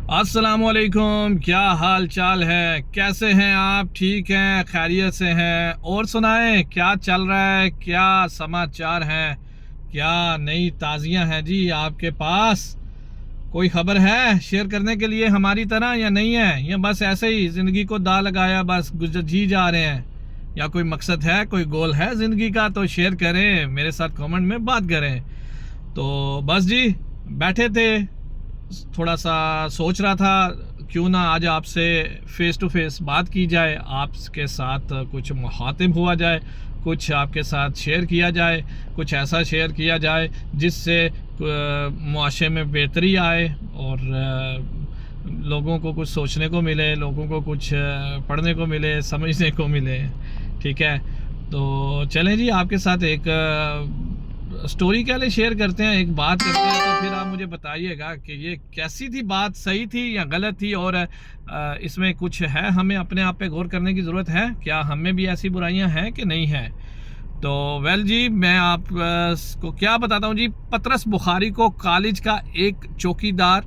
السلام علیکم، کیا حال چال ہے؟ کیسے ہیں آپ؟ ٹھیک ہیں؟ خیریت سے ہیں؟ اور سنائیں کیا چل رہا ہے؟ کیا سماچار ہیں؟ کیا نئی تازیاں ہیں جی آپ کے پاس؟ کوئی خبر ہے شیئر کرنے کے لیے ہماری طرح یا نہیں ہے؟ یا بس ایسے ہی زندگی کو دا لگایا بس جی جا رہے ہیں؟ یا کوئی مقصد ہے، کوئی گول ہے زندگی کا تو شیئر کریں، میرے ساتھ کامنٹ میں بات کریں۔ تو بس جی بیٹھے تھے، تھوڑا سا سوچ رہا تھا کیوں نہ آج آپ سے فیس ٹو فیس بات کی جائے، آپ کے ساتھ کچھ مخاطب ہوا جائے، کچھ آپ کے ساتھ شیئر کیا جائے، کچھ ایسا شیئر کیا جائے جس سے معاشرے میں بہتری آئے اور لوگوں کو کچھ سوچنے کو ملے، لوگوں کو کچھ پڑھنے کو ملے، سمجھنے کو ملے۔ ٹھیک ہے، تو چلیں جی آپ کے ساتھ ایک سٹوری کے لیے شیئر کرتے ہیں، ایک بات کرتے ہیں، تو پھر آپ مجھے بتائیے گا کہ یہ کیسی تھی بات، صحیح تھی یا غلط تھی، اور اس میں کچھ ہے، ہمیں اپنے آپ پہ غور کرنے کی ضرورت ہے، کیا ہم میں بھی ایسی برائیاں ہیں کہ نہیں ہیں۔ تو جی میں آپ کو کیا بتاتا ہوں جی، پطرس بخاری کو کالج کا ایک چوکیدار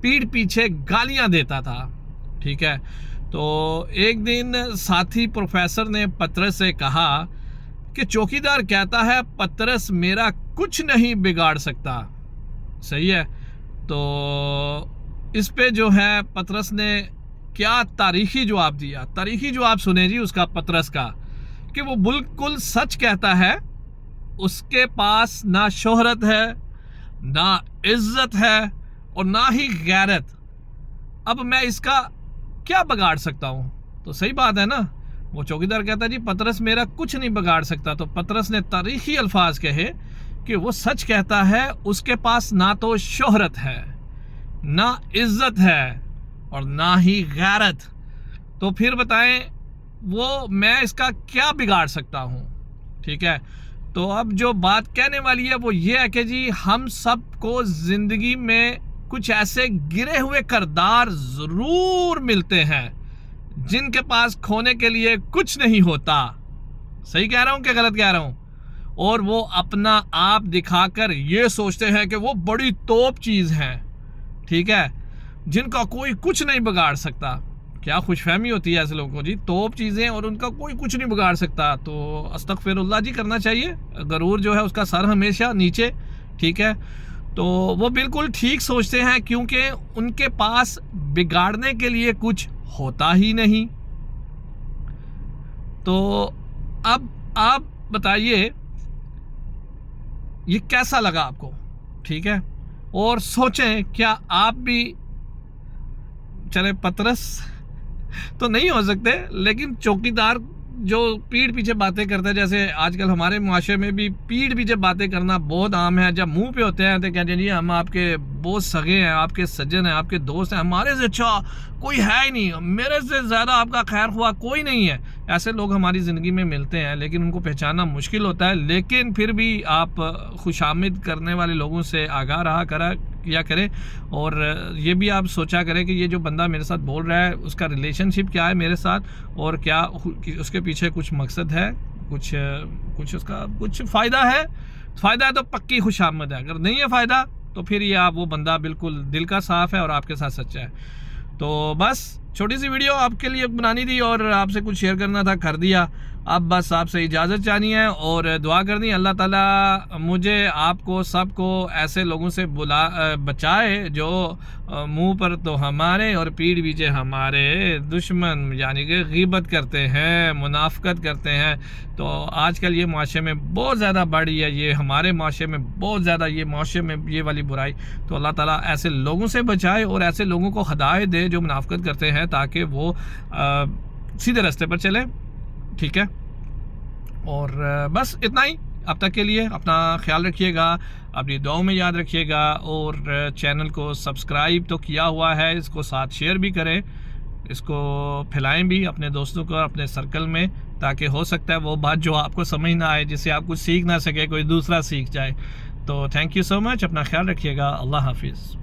پیٹھ پیچھے گالیاں دیتا تھا۔ ٹھیک ہے، تو ایک دن ساتھی پروفیسر نے پطرس سے کہا کہ چوکیدار کہتا ہے پطرس میرا کچھ نہیں بگاڑ سکتا۔ صحیح ہے، تو اس پہ جو ہے پطرس نے کیا تاریخی جواب دیا۔ تاریخی جواب سنیں جی اس کا، پطرس کا، کہ وہ بالکل سچ کہتا ہے، اس کے پاس نہ شہرت ہے، نہ عزت ہے اور نہ ہی غیرت۔ اب میں اس کا کیا بگاڑ سکتا ہوں؟ تو صحیح بات ہے نا، وہ چوکیدار کہتا ہے جی پطرس میرا کچھ نہیں بگاڑ سکتا، تو پطرس نے تاریخی الفاظ کہے کہ وہ سچ کہتا ہے، اس کے پاس نہ تو شہرت ہے، نہ عزت ہے اور نہ ہی غیرت، تو پھر بتائیں وہ میں اس کا کیا بگاڑ سکتا ہوں۔ ٹھیک ہے، تو اب جو بات کہنے والی ہے وہ یہ ہے کہ جی ہم سب کو زندگی میں کچھ ایسے گرے ہوئے کردار ضرور ملتے ہیں جن کے پاس کھونے کے لیے کچھ نہیں ہوتا۔ صحیح کہہ رہا ہوں کہ غلط کہہ رہا ہوں؟ اور وہ اپنا آپ دکھا کر یہ سوچتے ہیں کہ وہ بڑی توپ چیز ہیں، ٹھیک ہے، جن کا کوئی کچھ نہیں بگاڑ سکتا۔ کیا خوش فہمی ہوتی ہے ایسے لوگوں کو جی، توپ چیزیں اور ان کا کوئی کچھ نہیں بگاڑ سکتا۔ تو استغفر اللہ جی کرنا چاہیے، غرور جو ہے اس کا سر ہمیشہ نیچے۔ ٹھیک ہے، تو وہ بالکل ٹھیک سوچتے ہیں کیونکہ ان کے پاس بگاڑنے کے لیے کچھ ہوتا ہی نہیں۔ تو اب آپ بتائیے یہ کیسا لگا آپ کو؟ ٹھیک ہے، اور سوچیں کیا آپ بھی، چلے پطرس تو نہیں ہو سکتے لیکن چوکیدار جو پیٹھ پیچھے باتیں کرتا ہے، جیسے آج کل ہمارے معاشرے میں بھی پیٹھ پیچھے باتیں کرنا بہت عام ہے، جب منہ پہ ہوتے ہیں تو کہتے ہیں جی ہم آپ کے بہت سگے ہیں، آپ کے سجن ہیں، آپ کے دوست ہیں، ہمارے سے اچھا کوئی ہے ہی نہیں، میرے سے زیادہ آپ کا خیر خواہ کوئی نہیں ہے۔ ایسے لوگ ہماری زندگی میں ملتے ہیں لیکن ان کو پہچاننا مشکل ہوتا ہے، لیکن پھر بھی آپ خوش آمد کرنے والے لوگوں سے آگاہ رہا کیا کریں، اور یہ بھی آپ سوچا کریں کہ یہ جو بندہ میرے ساتھ بول رہا ہے اس کا ریلیشن شپ کیا ہے میرے ساتھ، اور کیا اس کے پیچھے کچھ مقصد ہے، کچھ اس کا کچھ فائدہ ہے۔ فائدہ ہے تو پکی خوش آمد ہے، اگر نہیں ہے فائدہ تو پھر یہ آپ وہ بندہ بالکل دل کا صاف ہے اور آپ کے ساتھ سچا ہے۔ تو بس چھوٹی سی ویڈیو آپ کے لیے بنانی تھی اور آپ سے کچھ شیئر کرنا تھا، کر دیا۔ اب بس آپ سے اجازت چاہنی ہے اور دعا کرنی، اللہ تعالیٰ مجھے آپ کو سب کو ایسے لوگوں سے بچائے جو منہ پر تو ہمارے اور پیٹھ پیچھے ہمارے دشمن، یعنی کہ غیبت کرتے ہیں، منافقت کرتے ہیں۔ تو آج کل یہ معاشرے میں بہت زیادہ بڑھی ہے، یہ ہمارے معاشرے میں بہت زیادہ، یہ معاشرے میں یہ والی برائی، تو اللہ تعالیٰ ایسے لوگوں سے بچائے اور ایسے لوگوں کو ہدایت دے جو منافقت کرتے ہیں، تاکہ وہ سیدھے راستے پر چلیں۔ ٹھیک ہے، اور بس اتنا ہی اب تک کے لیے۔ اپنا خیال رکھیے گا، اپنی دعاؤں میں یاد رکھیے گا، اور چینل کو سبسکرائب تو کیا ہوا ہے، اس کو ساتھ شیئر بھی کریں، اس کو پھیلائیں بھی اپنے دوستوں کو، اپنے سرکل میں، تاکہ ہو سکتا ہے وہ بات جو آپ کو سمجھ نہ آئے، جس سے آپ کچھ سیکھ نہ سکے، کوئی دوسرا سیکھ جائے۔ تو تھینک یو سو مچ، اپنا خیال رکھیے گا، اللہ حافظ۔